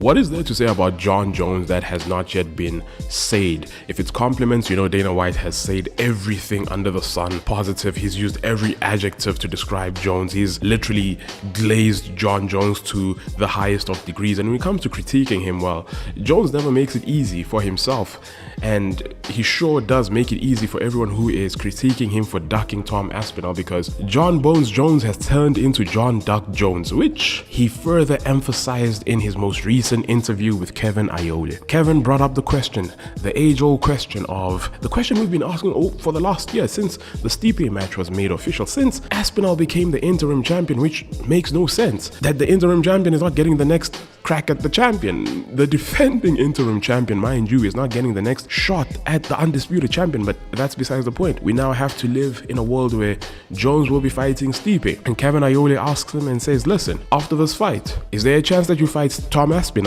What is there to say about Jon Jones that has not yet been said? If it's compliments, Dana White has said everything under the sun positive. He's used every adjective to describe Jones. He's literally glazed Jon Jones to the highest of degrees. And when it comes to critiquing him, well, Jones never makes it easy for himself. And he sure does make it easy for everyone who is critiquing him for ducking Tom Aspinall, because John Bones Jones has turned into John Duck Jones, which he further emphasized in his most recent interview with Kevin Aiole. Kevin brought up the question, the age-old question of the question we've been asking for the last year since the Stipe match was made official, since Aspinall became the interim champion, which makes no sense that the interim champion is not getting the next crack at the champion. The defending interim champion, mind you, is not getting the next shot at the undisputed champion, but that's besides the point. We now have to live in a world where Jones will be fighting Stipe, and Kevin Aiole asks him and says, listen, after this fight, is there a chance that you fight Tom Aspinall?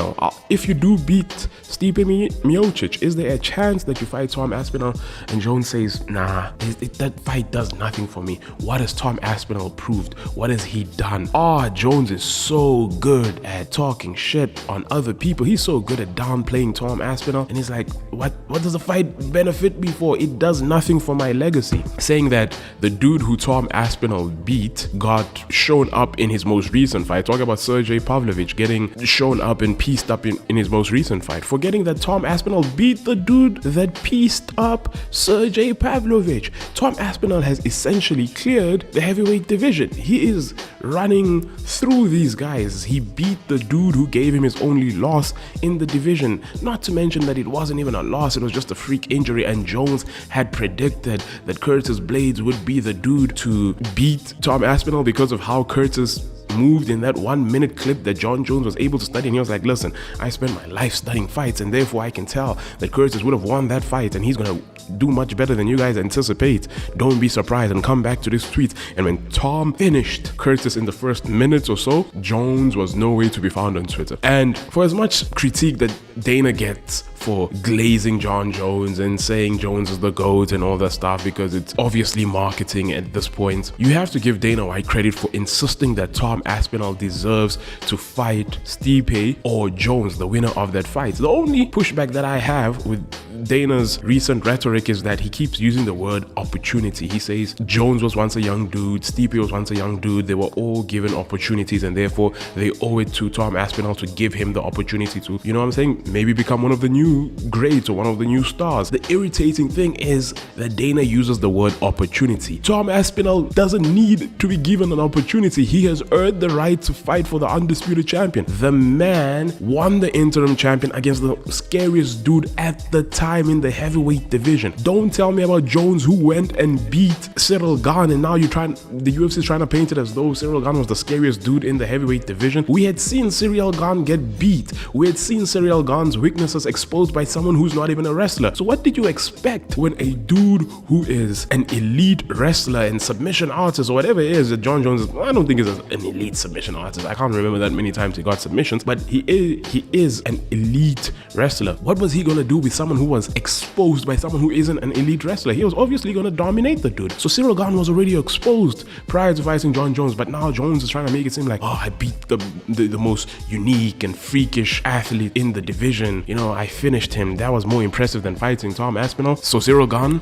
If you do beat Stipe Miocic, is there a chance that you fight Tom Aspinall? And Jones says, nah, that fight does nothing for me. What has Tom Aspinall proved? What has he done? Jones is so good at talking shit on other people. He's so good at downplaying Tom Aspinall, and he's like, what does the fight benefit me for? It does nothing for my legacy. Saying that the dude who Tom Aspinall beat got shown up in his most recent fight. Talk about Sergey Pavlovich getting shown up and pieced up in his most recent fight. Forgetting that Tom Aspinall beat the dude that pieced up Sergey Pavlovich. Tom Aspinall has essentially cleared the heavyweight division. He is running through these guys. He beat the dude who gave him his only loss in the division. Not to mention that it wasn't even a loss, it was just a freak injury, and Jones had predicted that Curtis Blades would be the dude to beat Tom Aspinall because of how Curtis moved in that 1 minute clip that Jon Jones was able to study. And he was like, listen, I spent my life studying fights, and therefore I can tell that Curtis would have won that fight, and he's gonna do much better than you guys anticipate. Don't be surprised. And come back to this tweet. And when Tom finished Curtis in the first minutes or so, Jones was nowhere to be found on Twitter. And for as much critique that Dana gets for glazing Jon Jones and saying Jones is the GOAT and all that stuff, because it's obviously marketing at this point, you have to give Dana White credit for insisting that Tom Aspinall deserves to fight Stipe or Jones, the winner of that fight. The only pushback that I have with Dana's recent rhetoric is that he keeps using the word opportunity. He says Jones was once a young dude, Stipe was once a young dude, they were all given opportunities, and therefore they owe it to Tom Aspinall to give him the opportunity to, you know what I'm saying, maybe become one of the new greats or one of the new stars. The irritating thing is that Dana uses the word opportunity. Tom Aspinall doesn't need to be given an opportunity. He has earned the right to fight for the undisputed champion. The man won the interim champion against the scariest dude at the time in the heavyweight division. Don't tell me about Jones, who went and beat Cyril Gane, and now the UFC is trying to paint it as though Cyril Gane was the scariest dude in the heavyweight division. We had seen Cyril Gane get beat. We had seen Cyril Gane's weaknesses exposed by someone who's not even a wrestler. So what did you expect when a dude who is an elite wrestler and submission artist or whatever it is that Jon Jones is? I don't think he's an elite submission artist. I can't remember that many times he got submissions, but he is an elite wrestler. What was he gonna do with someone who was exposed by someone who isn't an elite wrestler? He was obviously gonna dominate the dude. So Cyril Gane was already exposed prior to fighting Jon Jones, but now Jones is trying to make it seem like, I beat the most unique and freakish athlete in the division. I finished him. That was more impressive than fighting Tom Aspinall. So Cyril Gane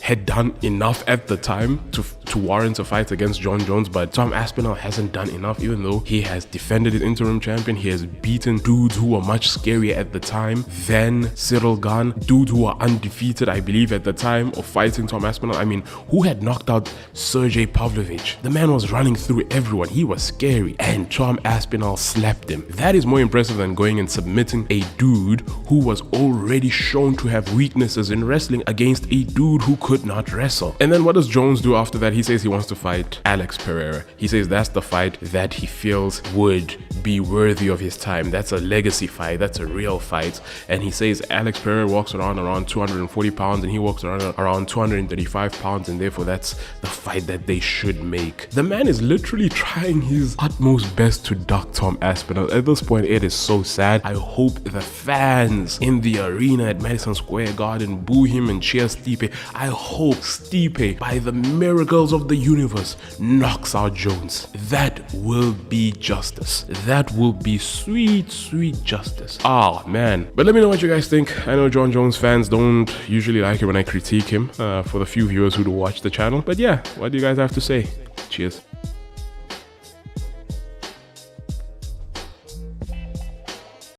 had done enough at the time to warrant a fight against Jon Jones, but Tom Aspinall hasn't done enough. Even though he has defended his interim champion, he has beaten dudes who were much scarier at the time than Cyril Gane, dudes who were undefeated, I believe, at the time of fighting Tom Aspinall. I mean, who had knocked out Sergey Pavlovich? The man was running through everyone. He was scary, and Tom Aspinall slapped him. That is more impressive than going and submitting a dude who was already shown to have weaknesses in wrestling against a dude who could not wrestle. And then what does Jones do after that? He says he wants to fight Alex Pereira. He says that's the fight that he feels would be worthy of his time. That's a legacy fight. That's a real fight. And he says Alex Pereira walks around 240 pounds and he walks around 235 pounds, and therefore that's the fight that they should make. The man is literally trying his utmost best to duck Tom Aspinall. At this point, it is so sad. I hope the fans in the arena at Madison Square Garden boo him and cheer Stipe. I hope Stipe, by the miracle parallels of the universe, knocks out Jones. That will be justice. That will be sweet, sweet justice. Ah, man. But let me know what you guys think. I know Jon Jones fans don't usually like it when I critique him, for the few viewers who do watch the channel. But yeah, what do you guys have to say? Cheers.